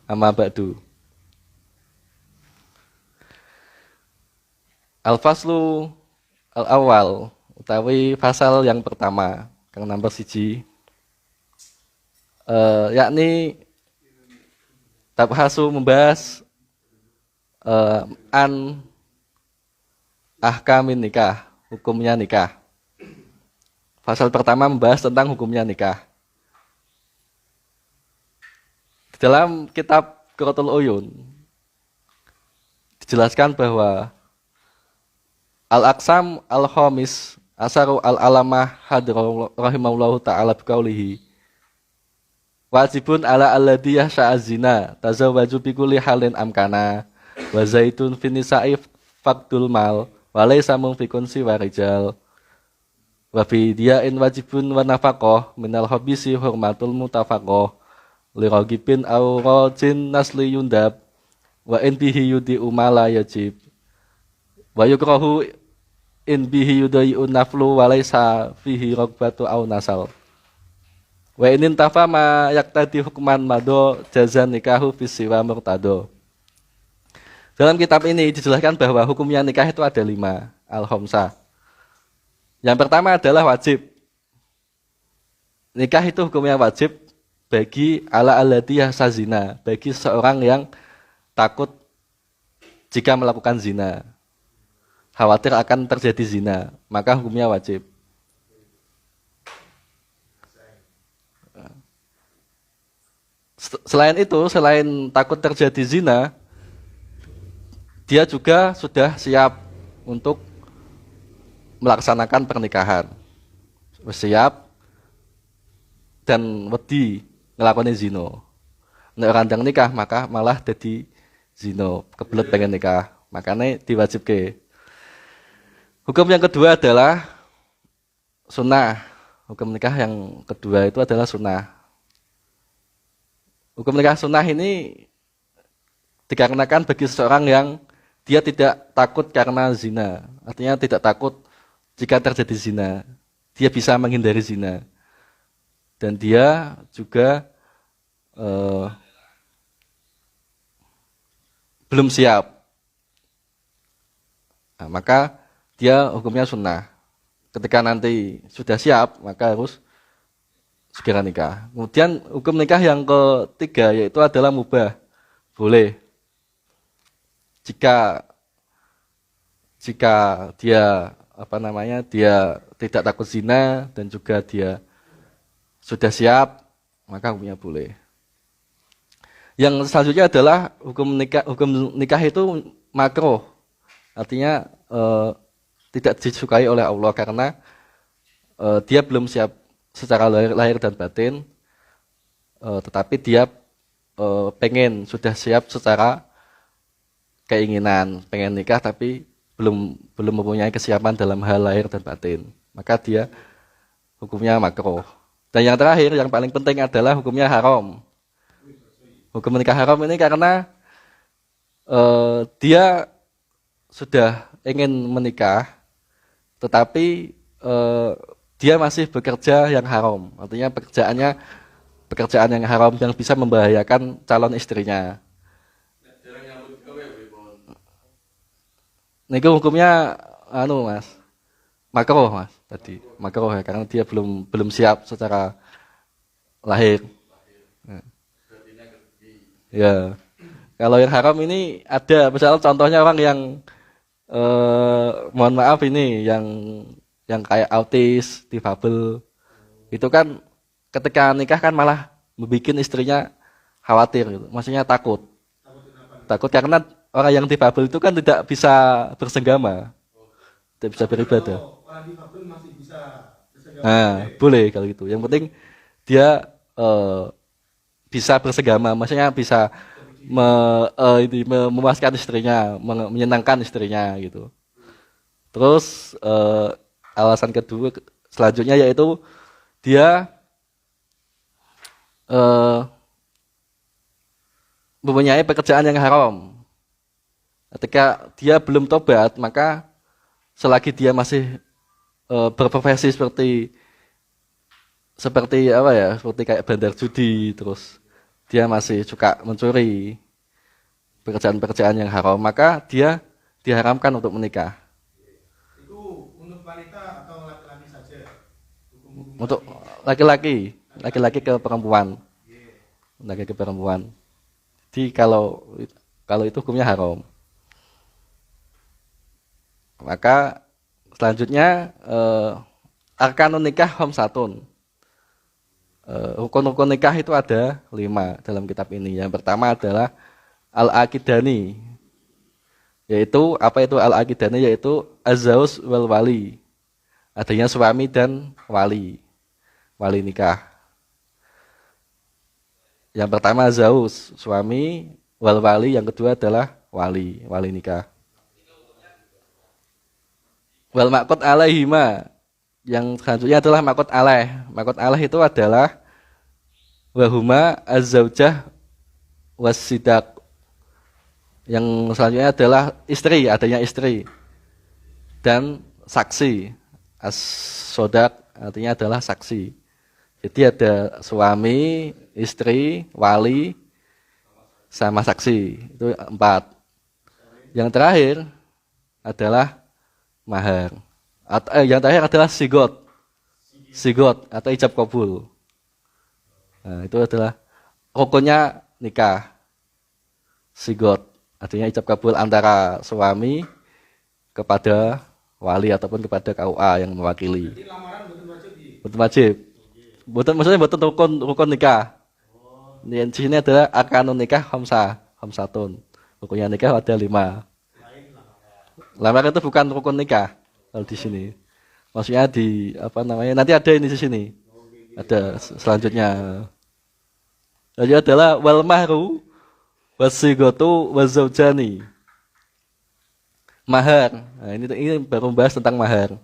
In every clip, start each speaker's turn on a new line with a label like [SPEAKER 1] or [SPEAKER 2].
[SPEAKER 1] Amma ba'du. Al-faslu al-awal utawi pasal yang pertama kang nomor 1 yakni tabhasu membahas an ahkamin nikah, hukumnya nikah. Pasal pertama membahas tentang hukumnya nikah. Di dalam kitab Qurratul Uyun dijelaskan bahwa Al-Aqsam Al-Khamis Asaru Al-Alamah Hadrah rahimahullahu ta'ala biqaulihi wajibun ala alladhi yahsha'a zina tazawwaju bi kulli halin amkana wa zaitun fi nisa'i faqdul mal wa laysa mumfikun siwa rijal wa fi diya'in wajibun wa nafaqah minal habisi hurmatul mutafaqah li ragibin aw rajin nasli yundab wa in bihi yudi umala yajib wa yukrahu in bihi yudai'un naflu wa laysa fihi ragbatu aw nasal wa inin tafa ma yaktadi hukman mado jazan nikahu fisiwa murtado. Dalam kitab ini dijelaskan bahwa hukumnya nikah itu ada 5 al-khamsah. Yang pertama adalah wajib. Nikah itu hukumnya wajib bagi ala allati yahsa zina, bagi seorang yang takut jika melakukan zina, khawatir akan terjadi zina, maka hukumnya wajib. Selain itu, selain takut terjadi zina, dia juga sudah siap untuk melaksanakan pernikahan. Siap dan wedi ngelakoni zina. Nek ora ndang nikah maka malah dadi zina, kebelet pengen nikah, makanya diwajibke. Hukum yang kedua adalah sunnah. Hukum nikah yang kedua itu adalah sunnah. Hukum nikah sunnah ini dikarenakan bagi seseorang yang dia tidak takut karena zina. Artinya tidak takut jika terjadi zina. Dia bisa menghindari zina. Dan dia juga belum siap. Nah, maka dia hukumnya sunnah. Ketika nanti sudah siap, maka harus segera nikah. Kemudian hukum nikah yang ketiga yaitu adalah mubah, boleh. Jika dia dia tidak takut zina dan juga dia sudah siap, maka hukumnya boleh. Yang selanjutnya adalah hukum nikah itu makruh. Artinya tidak disukai oleh Allah karena dia belum siap secara lahir dan batin, tetapi dia sudah siap secara keinginan, pengen nikah tapi belum mempunyai kesiapan dalam hal lahir dan batin, maka dia hukumnya makruh. Dan yang terakhir, yang paling penting adalah hukumnya haram. Hukum nikah haram ini karena dia sudah ingin menikah, tetapi dia masih bekerja yang haram. Artinya pekerjaan yang haram yang bisa membahayakan calon istrinya. Niku hukumnya Mas. Makruh, Mas, tadi. Makruh ya karena dia belum siap secara lahir. Ya. Kalau yang haram ini ada, misalnya contohnya orang yang mohon maaf ini yang kayak autis, difabel. Itu kan ketika nikah kan malah membuat istrinya khawatir gitu. Maksudnya takut. Takut karena orang yang difabel itu kan tidak bisa bersenggama. Tidak bisa beribadah.
[SPEAKER 2] Orang difabel masih bisa bersenggama.
[SPEAKER 1] Nah, boleh kalau gitu. Yang penting dia bisa bersenggama, maksudnya bisa memuaskan istrinya, menyenangkan istrinya gitu. Terus alasan kedua selanjutnya yaitu dia mempunyai pekerjaan yang haram. Ketika dia belum tobat, maka selagi dia masih berprofesi seperti kayak bandar judi, terus dia masih suka mencuri pekerjaan-pekerjaan yang haram, maka dia diharamkan untuk menikah.
[SPEAKER 2] Itu untuk wanita atau laki-laki saja? Hukum-hukum
[SPEAKER 1] Untuk
[SPEAKER 2] tadi.
[SPEAKER 1] laki-laki ke perempuan, laki ke perempuan. Jadi kalau itu hukumnya haram. Maka selanjutnya arkanun nikah khamsatun. Rukun-rukun nikah itu ada 5 dalam kitab ini. Yang pertama adalah al-aqidani, yaitu apa itu al-aqidani, yaitu az-zauz wal wali, adanya suami dan wali nikah. Yang pertama zauz, suami, wal wali, yang kedua adalah wali nikah. Wal maqut alaihima, yang selanjutnya adalah makot alaih. Makot alaih itu adalah wahuma az-zaujah was-sidaq. Yang selanjutnya adalah istri, adanya istri dan saksi. As-sodaq artinya adalah saksi. Jadi ada suami, istri, wali, sama saksi. Itu 4. Yang terakhir adalah mahar. Yang terakhir adalah sigot atau ijab kabul. Nah, itu adalah rukunnya nikah. Sigot artinya ijab kabul antara suami kepada wali ataupun kepada KUA yang mewakili.
[SPEAKER 2] Jadi lamaran betul wajib di.
[SPEAKER 1] Betul wajib. Maksudnya betul rukun nikah. Di sini adalah arkanun nikah khamsatun. Rukunnya nikah ada 5. Lamaran itu bukan rukun nikah. Kalau di sini, maksudnya di apa namanya? Nanti ada ini di sini, ada selanjutnya. Jadi adalah wal mahru wasigotu wazaujani. Mahar. Nah, ini baru membahas tentang mahar.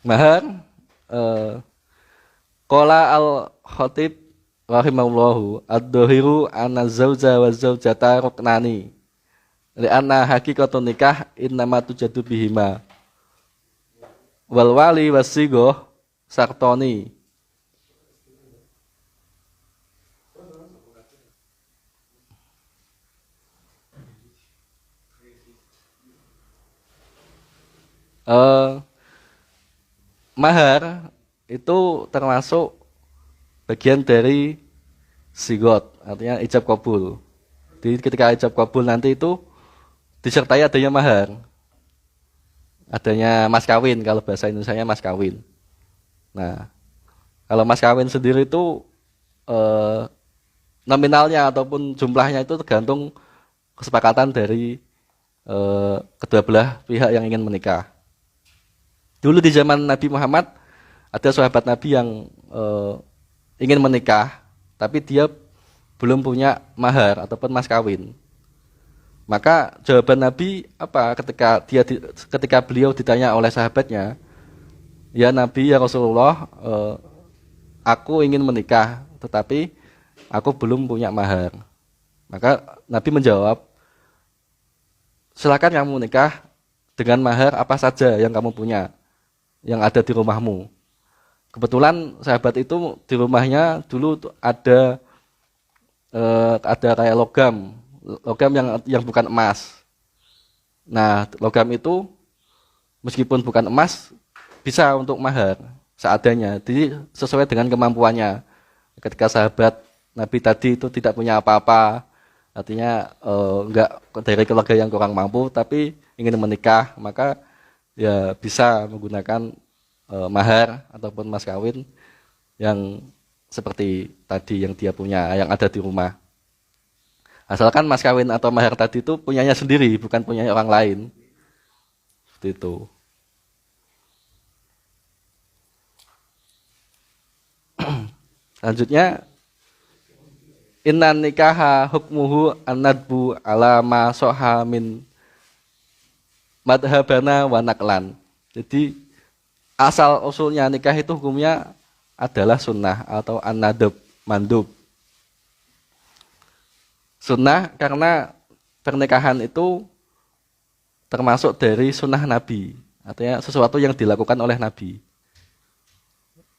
[SPEAKER 1] Mahar. Qala al-Khatib rahimahullahu ad-dhahiru anna zauja wa zaujata ruknani li'anna haqiqatun nikah innama tujadu bihima wal wali wasigoh sartoni. Mahar itu termasuk bagian dari sigot, artinya ijab kabul. Jadi ketika ijab kabul nanti itu disertai adanya mahar, adanya mas kawin, kalau bahasa Indonesianya mas kawin. Nah, kalau mas kawin sendiri itu nominalnya ataupun jumlahnya itu tergantung kesepakatan dari kedua belah pihak yang ingin menikah. Dulu di zaman Nabi Muhammad ada sahabat Nabi yang ingin menikah, tapi dia belum punya mahar ataupun mas kawin. Maka jawaban Nabi apa ketika beliau ditanya oleh sahabatnya, ya Nabi, ya Rasulullah, aku ingin menikah, tetapi aku belum punya mahar. Maka Nabi menjawab, silakan kamu menikah dengan mahar apa saja yang kamu punya, yang ada di rumahmu. Kebetulan sahabat itu di rumahnya dulu ada kayak logam yang bukan emas. Nah, logam itu meskipun bukan emas bisa untuk mahar seadanya. Jadi sesuai dengan kemampuannya. Ketika sahabat Nabi tadi itu tidak punya apa-apa, artinya enggak dari keluarga yang kurang mampu tapi ingin menikah, maka ya bisa menggunakan mahar ataupun mas kawin yang seperti tadi yang dia punya, yang ada di rumah. Asalkan mas kawin atau mahar tadi itu punyanya sendiri, bukan punya orang lain. Seperti itu. Selanjutnya, inna nikaha hukmuhu an-nadbu ala ma soha min madhabana wa naqlan. Jadi asal usulnya nikah itu hukumnya adalah sunnah atau an-nadab, mandub. Sunnah karena pernikahan itu termasuk dari sunnah Nabi. Artinya sesuatu yang dilakukan oleh Nabi.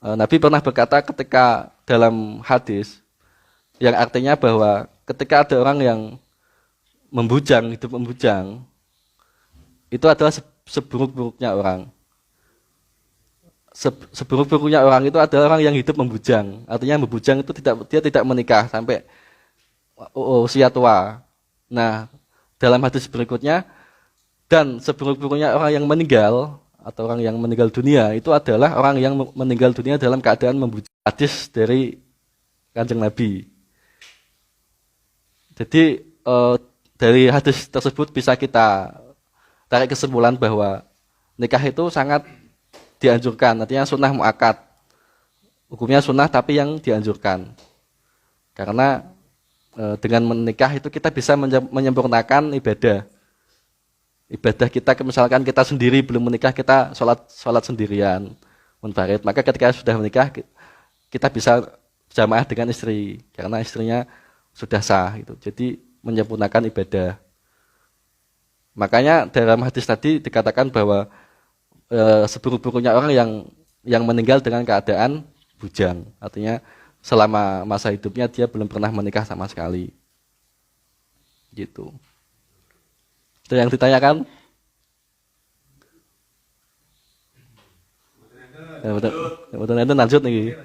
[SPEAKER 1] Nabi pernah berkata ketika dalam hadis yang artinya bahwa ketika ada orang yang hidup membujang, itu adalah seburuk-buruknya orang. Seburuk-buruknya orang itu adalah orang yang hidup membujang. Artinya membujang itu dia tidak menikah sampai usia tua. Nah, dalam hadis berikutnya, dan seburuk-buruknya orang yang meninggal atau orang yang meninggal dunia itu adalah orang yang meninggal dunia dalam keadaan membujang. Hadis dari Kanjeng Nabi. Jadi dari hadis tersebut bisa kita tarik kesimpulan bahwa nikah itu sangat dianjurkan, artinya sunnah muakkad. Hukumnya sunnah tapi yang dianjurkan. Karena dengan menikah itu kita bisa menyempurnakan ibadah. Ibadah kita, misalkan kita sendiri belum menikah, kita sholat sendirian, munfarid. Maka ketika sudah menikah, kita bisa jamaah dengan istri, karena istrinya sudah sah. Gitu. Jadi menyempurnakan ibadah. Makanya dalam hadis tadi dikatakan bahwa seburuk-buruknya orang yang meninggal dengan keadaan bujang, artinya selama masa hidupnya dia belum pernah menikah sama sekali. Gitu. Itu yang ditanyakan. Betul itu lanjut nih.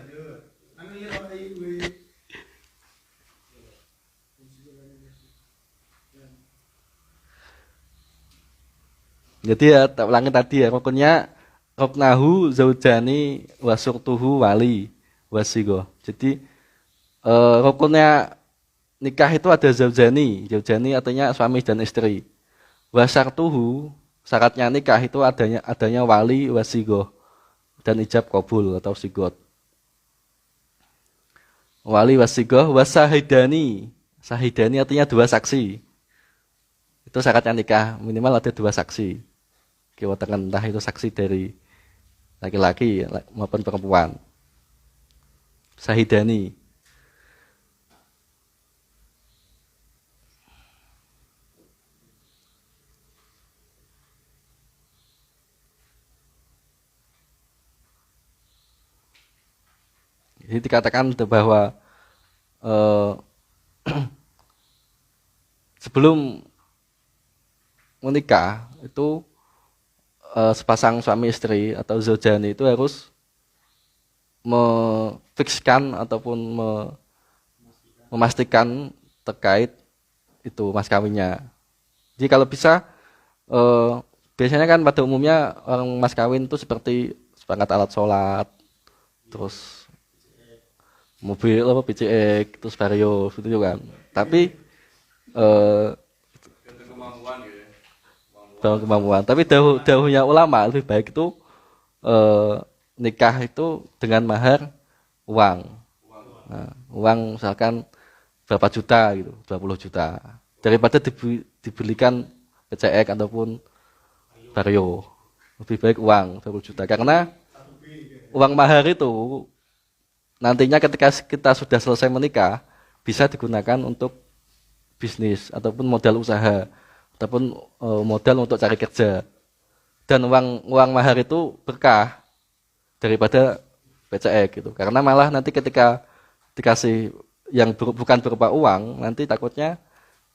[SPEAKER 1] Jadi ya, tak ulangi tadi ya, rukunnya ruknahu zaujani wasurtuhu wali wasigo. Jadi rukunnya nikah itu ada zaujani. Zaujani artinya suami dan istri. Wasartuhu, syaratnya nikah itu adanya wali wasigo dan ijab kabul atau sigot. Wali wasigo wasahidani. Sahidani artinya dua saksi. Itu syaratnya nikah, minimal ada dua saksi. Kewatan entah itu saksi dari laki-laki maupun perempuan. Sahidani. Jadi dikatakan bahwa sebelum menikah itu sepasang suami istri atau zaujani itu harus memfikskan ataupun memastikan terkait itu mas kawinnya. Jadi kalau bisa biasanya kan pada umumnya orang mas kawin itu seperti sepakat alat sholat, terus mobil apa PCX, terus vario gitu kan. Tapi kemampuan. Tapi dahulunya ulama lebih baik itu nikah itu dengan mahar uang. Nah, uang misalkan berapa juta gitu, 20 juta. Daripada dibelikan PCX ataupun vario. Lebih baik uang 20 juta. Karena uang mahar itu nantinya ketika kita sudah selesai menikah bisa digunakan untuk bisnis ataupun modal usaha ataupun modal untuk cari kerja. Dan uang mahar itu berkah daripada PCX gitu. Karena malah nanti ketika dikasih yang bukan berupa uang, nanti takutnya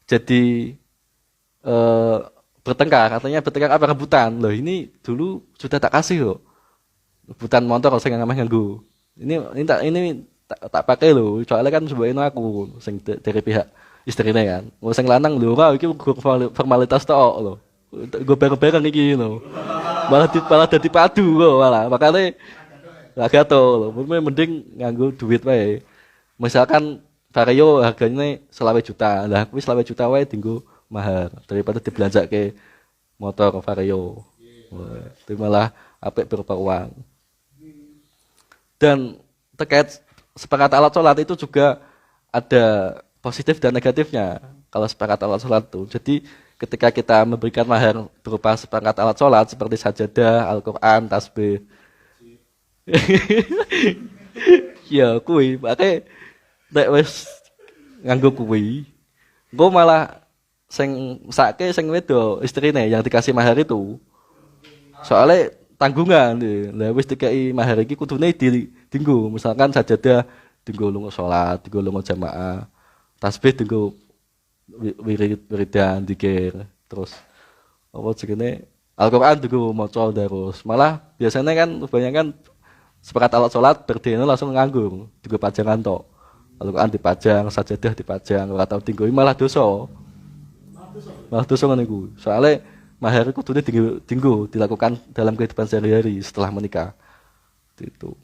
[SPEAKER 1] jadi bertengkar. Artinya bertengkar apa rebutan. Loh ini dulu sudah tak kasih loh. Rebutan motor saya nggak nganggu. Ini tak pakai loh. Soalnya kan sebagian aku dari pihak istrinya kan. Mau sing lanang lho ora iki formalitas tok lho. Gue bareng-bareng iki lho. Malah dadi padu kok malah. Makane lah gato lho. Mending nganggo duit wae. Misalkan vario harganya 20 juta. Lah kuwi 20 juta wae dienggo mahar daripada dibelanjake motor vario. Itu malah apik berupa uang. Dan terkait sepakat alat sholat itu juga ada positif dan negatifnya kalau sepakat alat sholat itu. Jadi ketika kita memberikan mahar berupa sepakat alat sholat seperti sajadah, Al-Quran, tasbih. Ya kuwi, makanya nek wis nganggo kuwi, engko malah sing wedo istrine yang dikasih mahar itu Soalnya tanggungan lah wis dikai mahar iki kudune dinggo. Misalkan sajadah dinggo lunga salat, dinggo lunga jamaah. Tasbih dinggo wiridan dikir. Terus apa jenenge Al-Qur'an dinggo maca terus. Malah biasanya kan kebanyakan sepakat alat salat berdene langsung nganggur, dinggo pajangan tok. Al-Qur'an dipajang, sajadah dipajang, ora tau dinggo malah dosa. Malah dosa ngono iku. Soale mahar kudune dinggo dilakukan dalam kehidupan sehari-hari setelah menikah. Itu.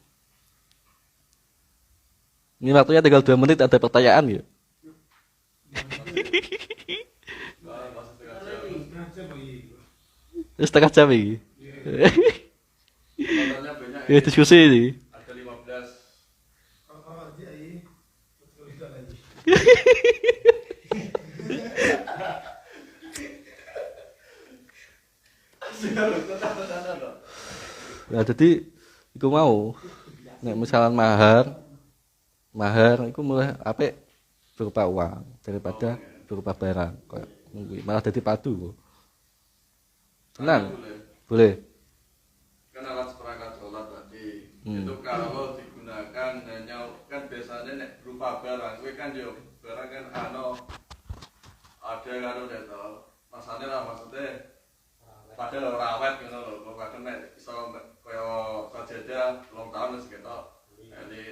[SPEAKER 1] Ini waktunya tinggal 2 menit, ada pertanyaan ya? Setengah jam ini. Ya diskusi ini.
[SPEAKER 3] Ada 15.
[SPEAKER 2] Kalau dia ini betul tidak lagi.
[SPEAKER 1] Nah, jadi iku mau nek misalan mahar iku mulai apik berupa uang daripada berupa barang kayak malah jadi padu. Tenang. Boleh.
[SPEAKER 3] Kan alat seperangkat sholat tadi itu kalau digunakan hanya kan biasanya nek berupa barang, gue kan yo barang kan ada kan udah tau masanya lah maksudnya padahal rawat gitu loh, kalau kadang nek iso kaya sajadah 3 tahun wis ketok, jadi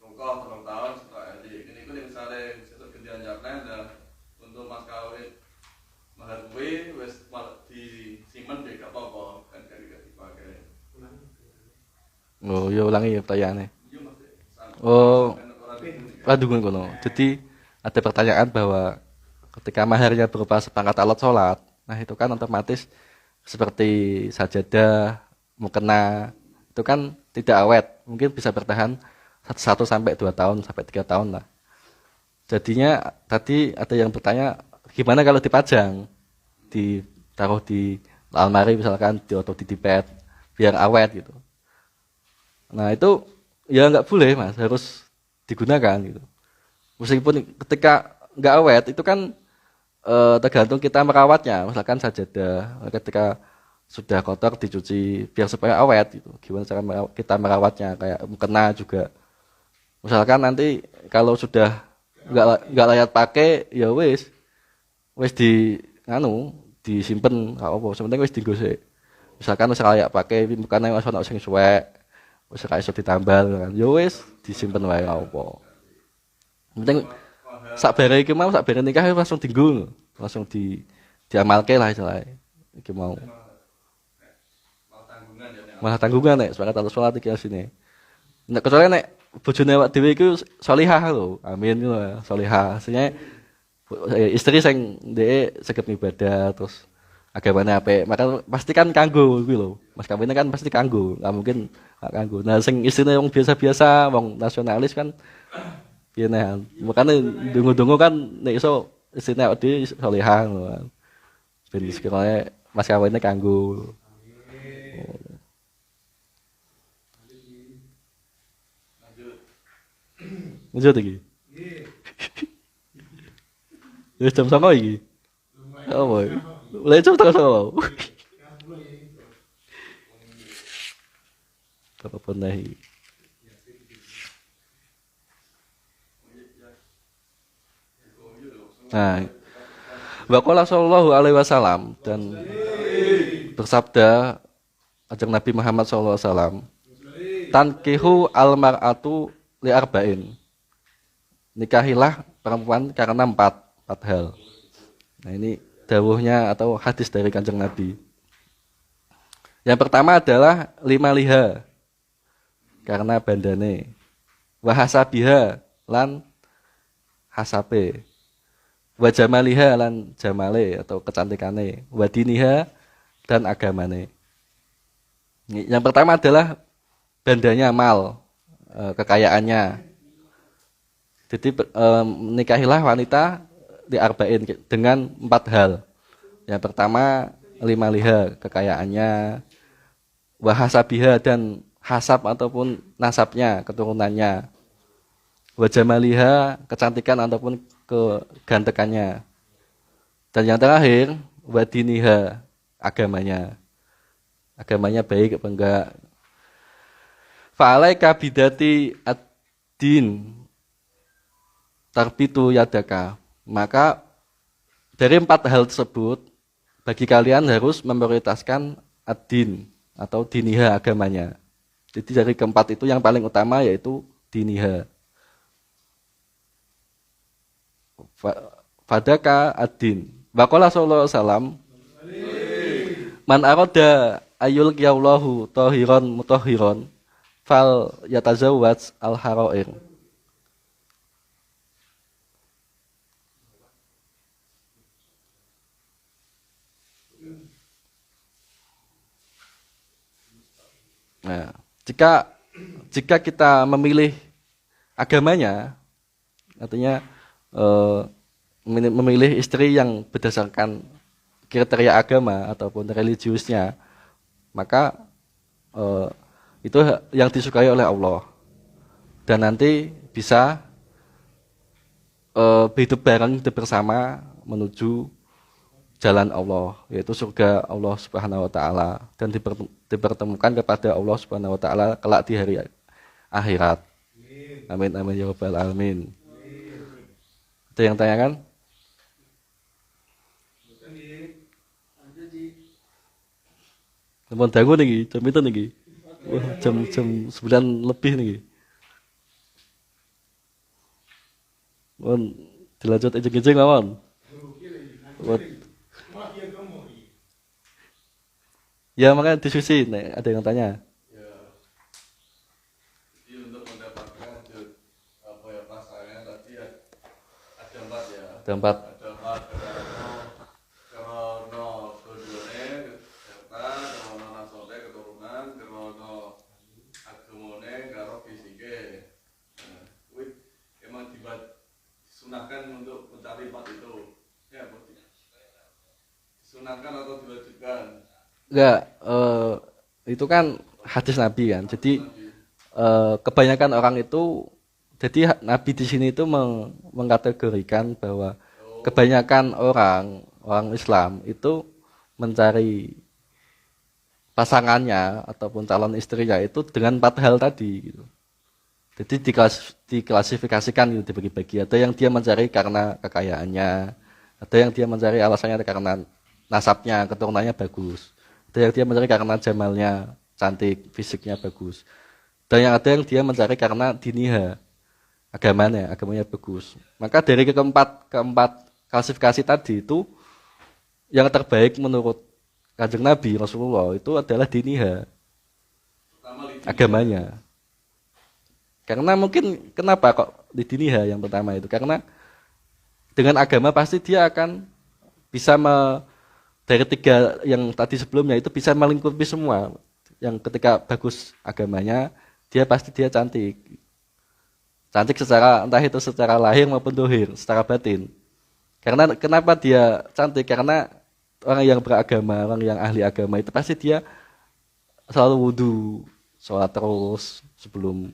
[SPEAKER 3] rungkoh 3 tahun setelah jadi ini misalnya itu gantian jaknya dan untuk mas kawin mahar gue wis disimpen deh gak apa-apa kan gak dipakai.
[SPEAKER 1] Oh, ya ulangi ya pertanyaannya.
[SPEAKER 3] Iya mas.
[SPEAKER 1] Oh, padungan kono. Jadi ada pertanyaan bahwa ketika maharnya berupa seperangkat alat sholat, nah itu kan otomatis seperti sajadah, mukena, itu kan tidak awet, mungkin bisa bertahan 1 sampai 2 tahun sampai 3 tahun lah. Jadinya tadi ada yang bertanya gimana kalau dipajang, ditaruh di almari misalkan, atau di dipet biar awet gitu. Nah itu ya nggak boleh mas, harus digunakan gitu. Meskipun ketika nggak awet itu kan tergantung kita merawatnya. Misalkan sajadah ketika sudah kotor dicuci biar supaya awet gitu. Gimana cara kita merawatnya, kayak mukena juga. Misalkan nanti kalau sudah nggak layak pakai ya wis disimpen apa sebenarnya wis dienggo sik. Misalkan wis layak pakai mukena wis ana sing suwek, wis ra iso ditambal kan. Ya wis disimpen wae apa. Penting sakbare iki mau sakbare nikah langsung dienggo, langsung diamalke lah istilahnya. Iki mau. Malah tanggungan nek sepakat atas salat iki asine. Nek kecuali nek bojone awak dhewe iku salihah lho. Amin ngono ya, salihah. Asline istri sing ndek segep ibadah terus agamane apik, maka pasti kan kanggo kuwi lho. Mas kawinnya kan pasti kanggo, enggak mungkin enggak kanggo. Nah sing istrine wong biasa-biasa, wong nasionalis kan piye nah. Makane donga-donga kan nek iso istrine awake dhewe salihah ngono kan. Ben sekiranya mas kawinnya kanggo. Lanjut iki. Wis jam 09.00 iki. Oh, mulai jam 09.00. Apa pernah iki? Nah, Waqala sallallahu alaihi wasallam dan bersabda ajeng Nabi Muhammad sallallahu alaihi wasallam, tankihu almar'atu li arba'in. Nikahilah perempuan karena empat hal. Nah, ini dawuhnya atau hadis dari Kanjeng Nabi. Yang pertama adalah 5 liha karena bandane. Wa hasabiha lan hasabe. Wa jamaliha lan jamale atau kecantikane. Wa diniha dan agamane. Yang pertama adalah bandanya mal, kekayaannya. Jadi nikahilah wanita di arba'in dengan 4 hal. Yang pertama 5 liha kekayaannya, wahasabiha dan hasab ataupun nasabnya, keturunannya, wajamaliha kecantikan ataupun kegantekannya, dan yang terakhir wadiniha agamanya. agamanya baik apa enggak. Fa'alaika bidati ad-din tarbitu yadaka. Maka dari 4 hal tersebut, bagi kalian harus memprioritaskan ad-din atau diniha agamanya. Jadi dari keempat itu yang paling utama yaitu diniha. Fadaka ad-din. Waqala sallallahu alaihi wasallam, man arada ayul qiyallahu tahiran mutahhiran fal yatazawwaj al-harair. Nah, jika kita memilih agamanya, artinya memilih istri yang berdasarkan kriteria agama ataupun religiusnya, maka itu yang disukai oleh Allah dan nanti bisa hidup bareng, hidup bersama menuju jalan Allah, yaitu surga Allah Subhanahu wa taala, dan dipertemukan kepada Allah Subhanahu wa taala kelak di hari akhirat. Amin amin ya rabbal alamin. Ada yang tanyakan? Teman dangu nih, jam itu nih. Wah, jam 9 lebih nih. Mohon dilanjut ejek-ejek mawon. Ya makanya diskusi, nih, ada yang tanya.
[SPEAKER 3] Ya, jadi untuk mendapatkan apa ya pasangan tadi ada 4 ya.
[SPEAKER 1] Ada 4.
[SPEAKER 3] Ada 4 karena tujuannya serta karena nasote keturunan karena agamone karo fisike. Nah, kuwi emang disunahkan untuk mencari 4 itu. Ya, disunahkan atau diwajibkan?
[SPEAKER 1] Enggak, itu kan hadis Nabi kan. Jadi kebanyakan orang itu, jadi Nabi di sini itu mengkategorikan bahwa kebanyakan orang Islam itu mencari pasangannya ataupun calon istrinya itu dengan 4 hal tadi gitu. Jadi diklasifikasikan gitu, dibagi-bagi. Ada yang dia mencari karena kekayaannya, ada yang dia mencari alasannya karena nasabnya, keturunannya bagus. Ada yang dia mencari karena jamalnya cantik, fisiknya bagus. Dan ada yang dia mencari karena diniha, agamanya bagus. Maka dari keempat klasifikasi tadi itu yang terbaik menurut Kanjeng Nabi Rasulullah itu adalah diniha, agamanya. Karena mungkin kenapa kok di diniha yang pertama itu? Karena dengan agama pasti dia akan bisa dari 3 yang tadi sebelumnya itu bisa melingkupi semua. Yang ketika bagus agamanya, dia cantik. Cantik secara entah itu secara lahir maupun dohir, secara batin. Karena kenapa dia cantik? Karena orang yang beragama, orang yang ahli agama itu pasti dia selalu wudu, sholat terus sebelum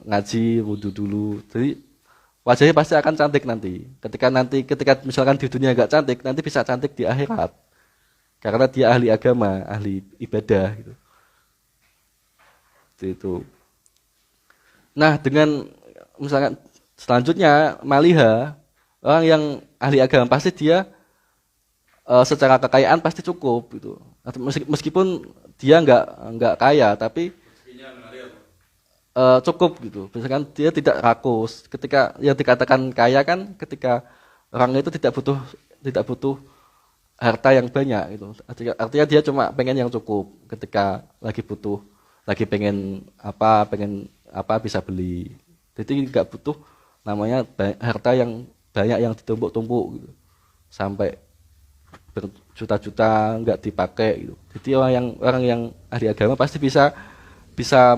[SPEAKER 1] ngaji, wudu dulu. Jadi wajahnya pasti akan cantik nanti. Ketika misalkan di dunia enggak cantik, nanti bisa cantik di akhirat. Karena dia ahli agama, ahli ibadah gitu. Itu. Nah, dengan misalkan selanjutnya maliha, orang yang ahli agama pasti dia secara kekayaan pasti cukup gitu. Meskipun dia enggak kaya, tapi cukup gitu. Misalkan dia tidak rakus. Ketika yang dikatakan kaya kan ketika orang itu tidak butuh harta yang banyak gitu. Artinya dia cuma pengen yang cukup. Ketika lagi pengen apa bisa beli. Jadi enggak butuh namanya harta yang banyak yang ditumpuk-tumpuk gitu. Sampai berjuta-juta enggak dipakai gitu. Jadi orang yang ahli agama pasti bisa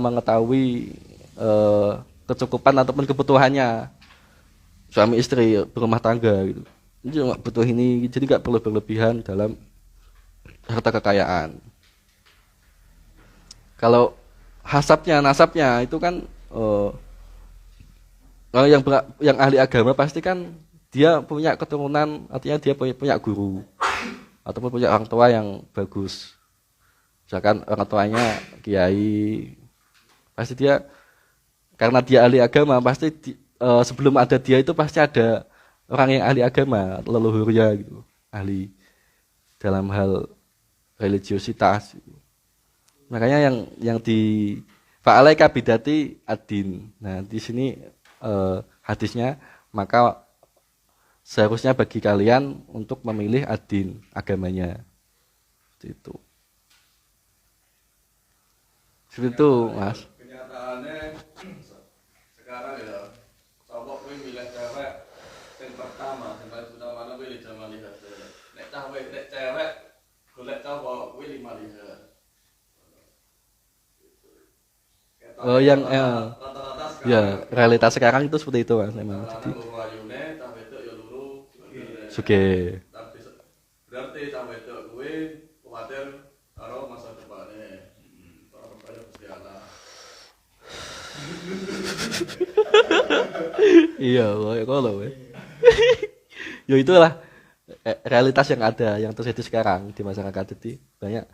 [SPEAKER 1] mengetahui kecukupan ataupun kebutuhannya suami istri berumah tangga gitu. Ini cuma butuh ini, jadi nggak perlu berlebihan dalam harta kekayaan. Kalau nasabnya itu kan orang yang ahli agama pasti kan dia punya keturunan, artinya dia punya guru. ataupun punya orang tua yang bagus. Misalkan orang tuanya kiai, pasti dia karena dia ahli agama, pasti sebelum ada dia itu pasti ada orang yang ahli agama, leluhurnya gitu, ahli dalam hal religiositas. Gitu. Makanya yang di fa'alaika bidati ad-din. Nah, di sini hadisnya maka seharusnya bagi kalian untuk memilih ad-din, agamanya. Itu. Seperti itu, Mas.
[SPEAKER 3] Kenyataannya sekarang ya, coba kowe milih cewek yang pertama, yang paling utama pilih jamal lihat. Nek cewek golek cowok kowe lima lihat.
[SPEAKER 1] Oh, yang
[SPEAKER 3] rata-rata sekarang
[SPEAKER 1] ya realitas sekarang itu seperti itu, Mas. Memang. Jadi suge.
[SPEAKER 3] Berarti sampai itu gue khawatir karo masa depannya. Orang kaya pasti ala.
[SPEAKER 1] Iya, kalau ya itulah realitas yang ada, yang terjadi sekarang di masyarakat. Jadi banyak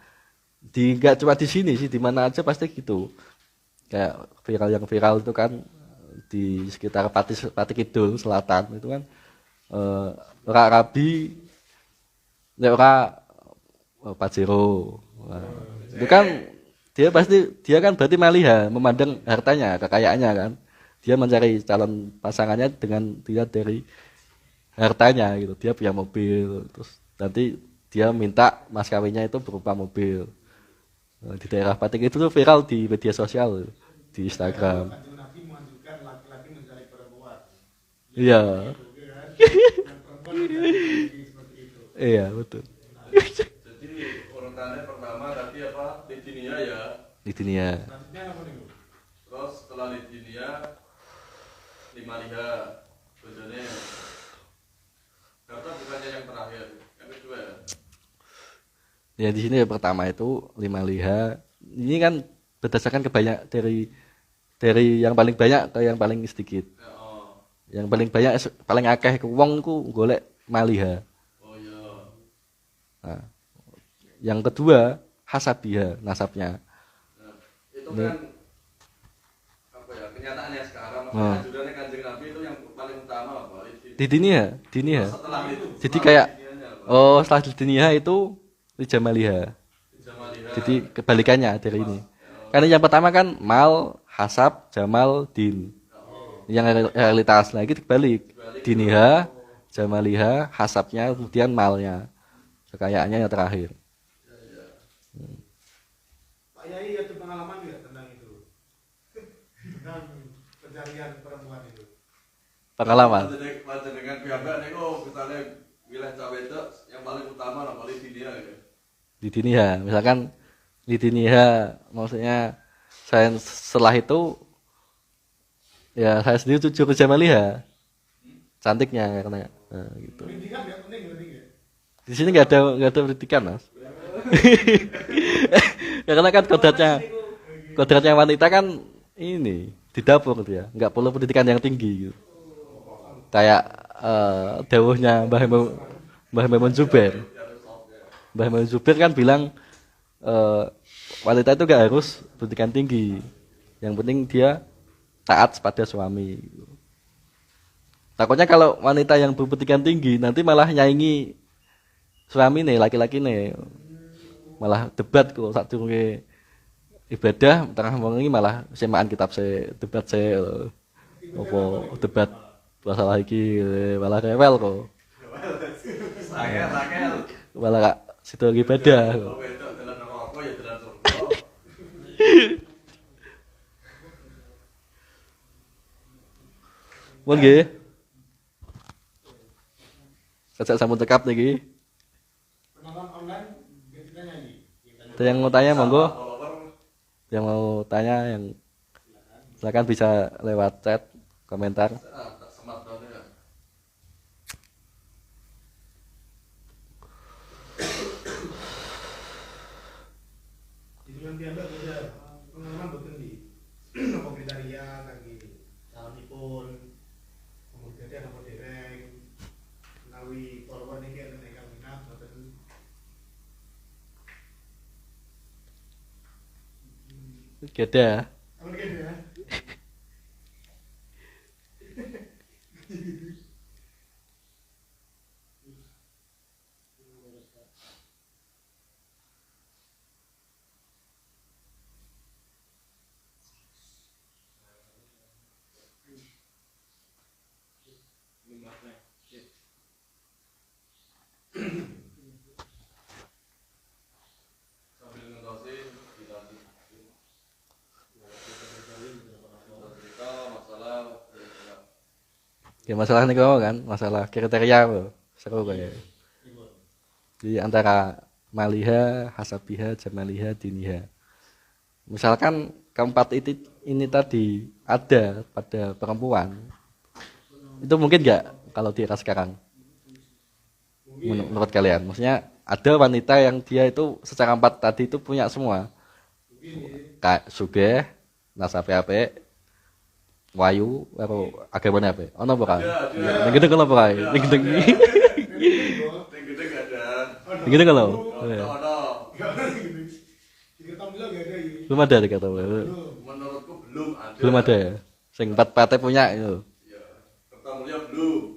[SPEAKER 1] nggak cuma di sini sih, di mana aja pasti gitu. Kayak yang viral itu kan di sekitar Pati Kidul Selatan itu kan ora rabi, ora Pajero. Nah, itu kan dia kan berarti melihat memandang hartanya, kekayaannya kan. Dia mencari calon pasangannya dengan dilihat dari hartanya gitu. Dia punya mobil, terus nanti dia minta mas kawinnya itu berupa mobil. Di daerah Patik itu tuh viral di media sosial, di Instagram.
[SPEAKER 2] Kanjeng Nabi menganjurkan laki-laki mencari perempuan.
[SPEAKER 1] Iya.
[SPEAKER 2] Dan perempuan mencari seperti itu.
[SPEAKER 1] Iya, betul.
[SPEAKER 3] Jadi urutannya pertama tadi apa? Lidinia ya.
[SPEAKER 1] Di dunia.
[SPEAKER 2] Selanjutnya apa nih, Bu?
[SPEAKER 3] Terus setelah lidinia lima liha. Bojone. Harta bukannya yang terakhir. Yang kedua ya.
[SPEAKER 1] Ya di sini yang pertama itu 5 liha. Ini kan berdasarkan dari yang paling banyak ke yang paling sedikit.
[SPEAKER 3] Ya, oh.
[SPEAKER 1] Yang paling banyak paling akeh wong ku golek maliha.
[SPEAKER 3] Oh iya.
[SPEAKER 1] Nah, yang kedua hasabiha, nasabnya.
[SPEAKER 3] Nah, itu kan apa ya kenyataannya sekarang maksudnya anjurannya Kanjeng Nabi itu yang paling utama apa?
[SPEAKER 1] Di dunia.
[SPEAKER 3] Setelah itu.
[SPEAKER 1] Jadi kayak setelah di dunia itu di jamaliha.
[SPEAKER 3] Jamaliha.
[SPEAKER 1] Jadi kebalikannya dari ini. Karena yang pertama kan mal, hasab, jamal, din. Yang realitas. Nah, itu dibalik. Diniha, jamaliha, hasabnya, kemudian malnya. Kekayaannya yang terakhir.
[SPEAKER 2] Pak Yai ada pengalaman nggak tentang itu? Tentang pencarian perempuan itu?
[SPEAKER 1] Pengalaman.
[SPEAKER 3] Dengan pihak niku misalnya wilayah cawe itu yang paling utama lah paling dunia ya.
[SPEAKER 1] Di diniha. Misalkan di diniha, maksudnya saya setelah itu ya saya sendiri jujur ke jamaliha. Cantiknya karena gitu.
[SPEAKER 2] Pendidikan nggak penting nggak?
[SPEAKER 1] Di sini nggak ada pendidikan, Mas. Ya, karena kan kodratnya wanita kan ini di dapur dia, nggak perlu pendidikan yang tinggi gitu. Kayak dawuhnya Mbah Mamun Zubair. Mbah Mamun Zubair kan bilang wanita itu nggak harus pendidikan tinggi, yang penting dia taat pada suami. Takutnya kalau wanita yang berpendidikan tinggi nanti malah nyaingi suami nih, laki-laki nih, malah debat kok saat turunnya ibadah tengah mengenai malah semaan kitab saya debat saya apa debat masalah iki malah rewel kok. Malah kak situ ibadah kok. Mun nggih. Sajak sampun tekap niki.
[SPEAKER 2] Penonton online kita nyanyi.
[SPEAKER 1] Ada yang mau tanya monggo. Yang mau tanya yang silakan bisa lewat chat, komentar.
[SPEAKER 2] Itu kan dia beda pengalaman betul di apa kriteria lagi calonipun kemudian ada dereng menawi korban ini ada yang minat betul
[SPEAKER 1] Geda.
[SPEAKER 2] Apa gitu ya?
[SPEAKER 3] Sambil ngentosi dilanjut. Cerita masalah
[SPEAKER 1] Ya masalah nih kau kan, masalah kriteria apa? Seru kayak. Jadi antara maliha, hasabiha, jamaliha, diniha. Misalkan keempat ini tadi ada pada perempuan, itu mungkin nggak kalau di era sekarang? Menurut kalian? Maksudnya ada wanita yang dia itu secara empat tadi itu punya semua, kayak sugih, nasabe apik, wayu, atau agamanya apa? Ono apa kan? Yang gede kalau apa kan? Yang gede,
[SPEAKER 3] yang gede gak ada.
[SPEAKER 1] yang gede kalau?
[SPEAKER 3] Ono.
[SPEAKER 2] Gak ada gitu. Di kertas bilang gak ada gitu.
[SPEAKER 1] Belum ada di kata
[SPEAKER 3] Menurutku belum ada.
[SPEAKER 1] belum ada ya. Sing empat partai punya itu.
[SPEAKER 3] Ya, Kertamulia belum.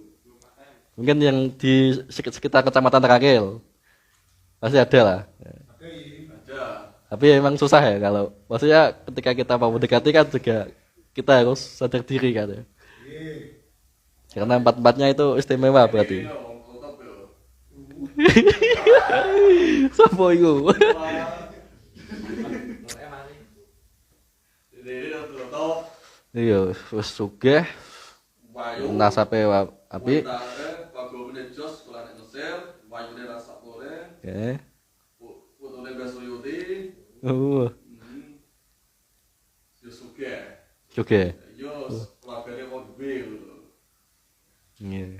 [SPEAKER 1] Mungkin yang di sekitar kecamatan Terakil pasti ada lah.
[SPEAKER 2] Ada ini.
[SPEAKER 3] Ada.
[SPEAKER 1] Tapi emang susah ya kalau maksudnya ketika kita mau mendekati kan juga kita harus sadar diri kan ya.
[SPEAKER 2] Iya.
[SPEAKER 1] Karena empat-empatnya itu istimewa berarti.
[SPEAKER 3] Ini wong tutup yo.
[SPEAKER 1] Sopo iku?
[SPEAKER 3] Ini tutup.
[SPEAKER 1] Iya, wis sugih,
[SPEAKER 3] Wayu.
[SPEAKER 1] nasabe apik.
[SPEAKER 3] Pagone jos sekolah ning Mesir, wayune rasa pore,
[SPEAKER 1] Oke.
[SPEAKER 3] putune Basuyuti.
[SPEAKER 1] Oh,
[SPEAKER 3] Yo sugih.
[SPEAKER 1] sugih.
[SPEAKER 3] Yo keluargane wong duwe lho.
[SPEAKER 1] Iya.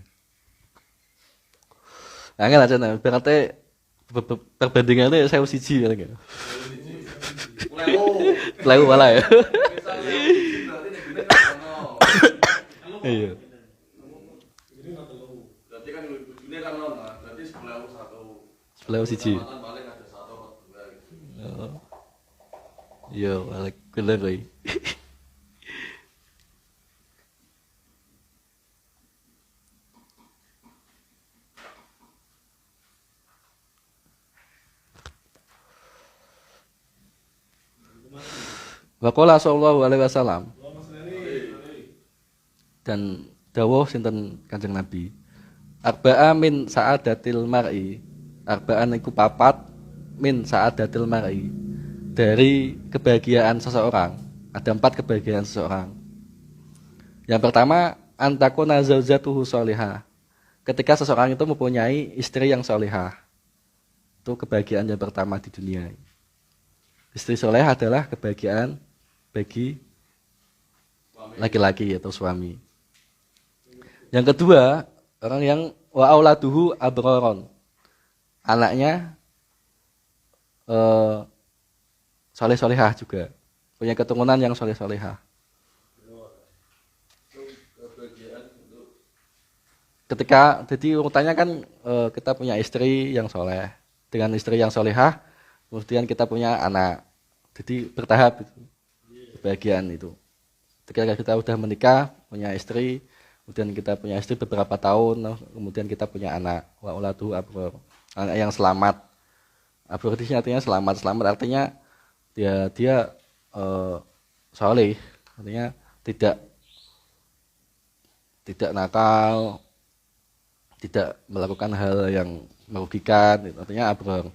[SPEAKER 1] Angel aja nah, berarti perbandingannya saya siji kan gitu. Lalu malah ya. Iya.
[SPEAKER 2] Ini nggak tahu.
[SPEAKER 3] Berarti kan ujungnya kan ono, berarti sebelah satu.
[SPEAKER 1] Sebelah siji.
[SPEAKER 3] Kecamatan paling ada satu atau dua gitu.
[SPEAKER 1] Oh. Iya, balik bener kowe. Waqala sallallahu alaihi wasallam
[SPEAKER 2] Kalau masalah ini,
[SPEAKER 1] dan dawuh sinten Kanjeng Nabi. Arba'a min sa'adatil mar'i. Arba'an iku papat min sa'adatil mar'i. Dari kebahagiaan seseorang. Ada 4 kebahagiaan seseorang. Yang pertama, antakuna zaujatuhu sholihah. Ketika seseorang itu mempunyai istri yang sholihah. Itu kebahagiaan yang pertama di dunia. Istri soleh adalah kebahagiaan bagi laki-laki atau suami. Yang kedua, orang yang wa auladuhu abraron. Anaknya soleh-solehah juga. Punya keturunan yang soleh-solehah. Ketika, jadi urutannya kan kita punya istri yang soleh. Dengan istri yang solehah, kemudian kita punya anak. Jadi bertahap itu. Kebahagiaan itu. Ketika kita sudah menikah, punya istri, kemudian kita punya istri beberapa tahun, kemudian kita punya anak. Wa ulatuhu abror. Anak yang selamat. Abror di sini artinya selamat. Selamat artinya dia soleh. Artinya tidak nakal, tidak melakukan hal yang merugikan, artinya abror.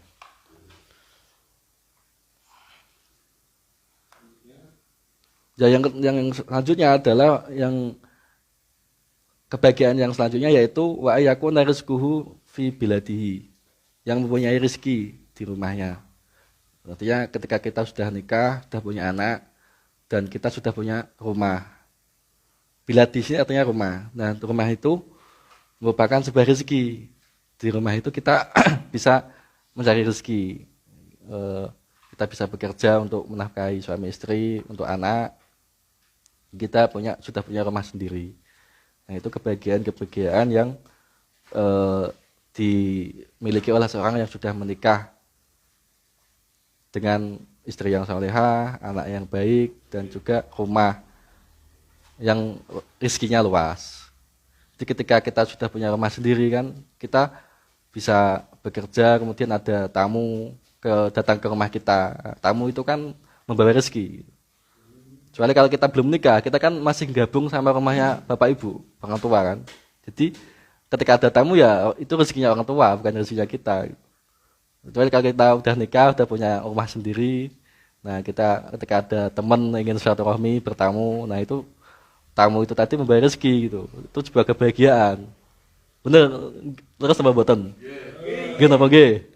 [SPEAKER 1] Ya, yang selanjutnya adalah yang kebahagiaan yang selanjutnya yaitu wa yakuna rizquhu fi biladihi, yang mempunyai rezeki di rumahnya. Artinya ketika kita sudah nikah, sudah punya anak, dan kita sudah punya rumah. Biladi sini artinya rumah. Nah, rumah itu merupakan sebuah rezeki. Di rumah itu kita bisa mencari rezeki. Kita bisa bekerja untuk menafkahi suami istri, untuk anak. Kita sudah punya rumah sendiri. Nah, itu kebahagiaan yang dimiliki oleh seorang yang sudah menikah dengan istri yang salehah, anak yang baik, dan juga rumah yang rezekinya luas. Jadi ketika kita sudah punya rumah sendiri kan, kita bisa bekerja, kemudian ada tamu datang ke rumah kita. Tamu itu kan membawa rezeki. Kecuali kalau kita belum nikah, kita kan masih gabung sama rumahnya bapak ibu, orang tua kan. Jadi ketika ada tamu ya itu rezekinya orang tua, bukan rezekinya kita. Kecuali kalau kita udah nikah, udah punya rumah sendiri, nah kita ketika ada teman ingin silaturahmi bertamu, nah itu tamu itu tadi membayar rezeki gitu. Itu sebuah kebahagiaan. Bener, terus tambah boten. Gini apa nggih?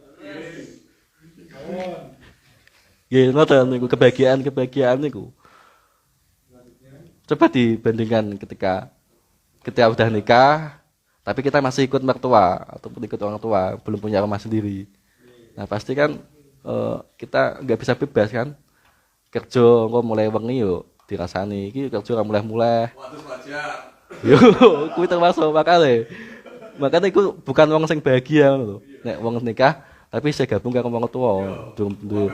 [SPEAKER 1] Nggih, ngoten niku kebahagiaan niku. Coba dibandingkan ketika kita udah nikah, tapi kita masih ikut mertua ataupun ikut orang tua, belum punya rumah sendiri. Nah, pasti kan kita nggak bisa bebas kan. Kerja kok mulai wengi yo dirasani iki kerja ora mulai-mulai.
[SPEAKER 3] Waduh wajar.
[SPEAKER 1] Yo, kuwi termasuk makane iku bukan wong sing bahagia ngono lho. Nek wong nikah tapi saya gabung karo wong tua, durung duwe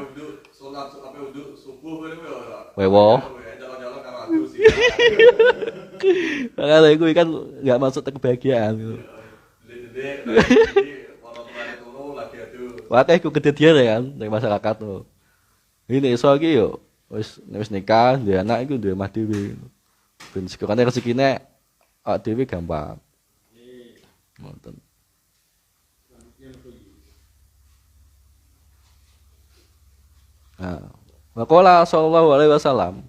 [SPEAKER 3] Salat sampai uduk subuh ngene kuwi ora.
[SPEAKER 1] wewo.
[SPEAKER 3] Jalan-jalan karo aku sih.
[SPEAKER 1] Makane iku kan enggak masuk ke kebahagiaan gitu.
[SPEAKER 3] Dede-dede orang tuane turu lagi aduh.
[SPEAKER 1] Makanya iku kedadian ya kan dari masyarakat tuh. Ini iso iki yo wis nikah, duwe anak iku duwe omah dhewe. Ben sekirane rezekine awak dhewe gampang. Ngoten. Nah, waqala sallallahu alaihi wasallam.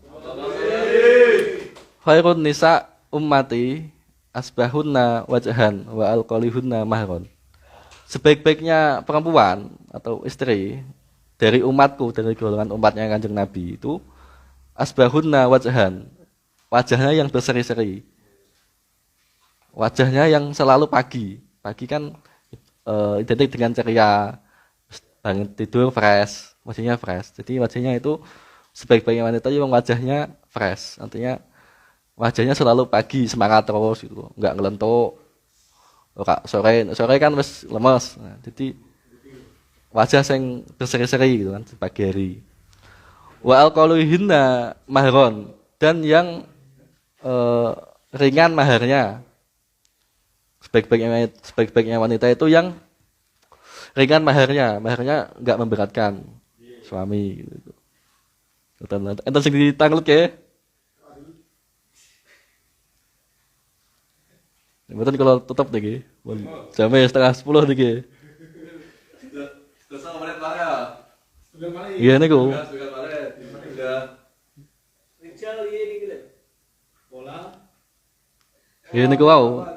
[SPEAKER 1] Khairun nisa ummati asbahunna wajhan wa alqalihunna mahron. Sebaik-baiknya perempuan atau istri dari umatku, dari golongan umatnya Kanjeng Nabi itu asbahunna wajhan, wajahnya yang berseri-seri, wajahnya yang selalu pagi kan identik dengan ceria, bangun tidur fresh, wajahnya fresh. Jadi wajahnya itu sebaik-baiknya wanita yang wajahnya fresh, artinya wajahnya selalu pagi, semangat terus gitu, nggak ngelentuk. Sore kan wis lemes. Nah, jadi wajah sing berseri-seri gitu kan pagi hari. Wa alqaluhinna mahron, dan yang ringan maharnya. Sebaik-baiknya wanita itu yang ringan maharnya enggak memberatkan suami gitu. Enten sing ditanglet ya. Mboten kalau tetep niki. Jamnya 9:30 niki.
[SPEAKER 3] Terus sama menit lah ya.
[SPEAKER 2] Sudah malam.
[SPEAKER 1] Iya niku.
[SPEAKER 3] Sudah balik. Udah.
[SPEAKER 2] Rijal ini gitu. Bola.
[SPEAKER 1] Iya niku wau.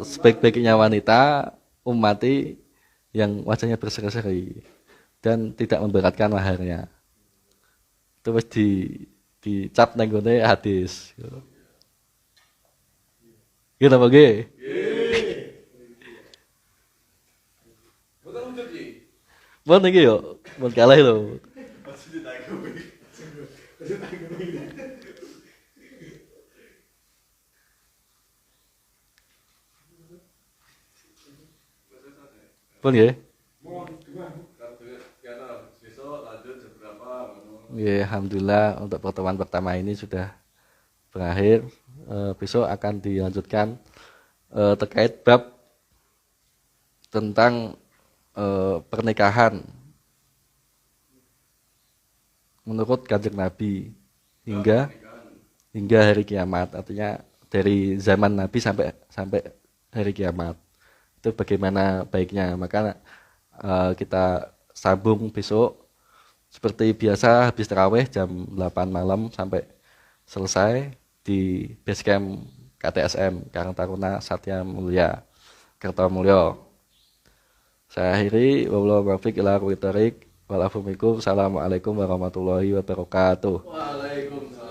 [SPEAKER 1] Sebaik-baiknya wanita ummati yang wajahnya berseri-seri dan tidak memberatkan maharnya. Itu wis dicap nang gone hadis. Gitu apa nggih?
[SPEAKER 3] Betul betul sih.
[SPEAKER 1] Mun iki yo, mun kalah lho.
[SPEAKER 3] Masih ditangkap.
[SPEAKER 1] Pun nggih.
[SPEAKER 3] Besok lanjut jam berapa?
[SPEAKER 1] Ya, alhamdulillah untuk pertemuan pertama ini sudah berakhir. Besok akan dilanjutkan terkait bab tentang pernikahan menurut Kanjeng Nabi hingga hari kiamat, artinya dari zaman Nabi sampai hari kiamat. Itu bagaimana baiknya. Maka kita sambung besok seperti biasa habis tarawih jam 8 malam sampai selesai di basecamp KTSM Karang Taruna Satya Mulia Kertomulyo. Saya akhiri wabillahi taufiq ila wal hidayah. Assalamualaikum warahmatullahi wabarakatuh.
[SPEAKER 3] Waalaikumsalam.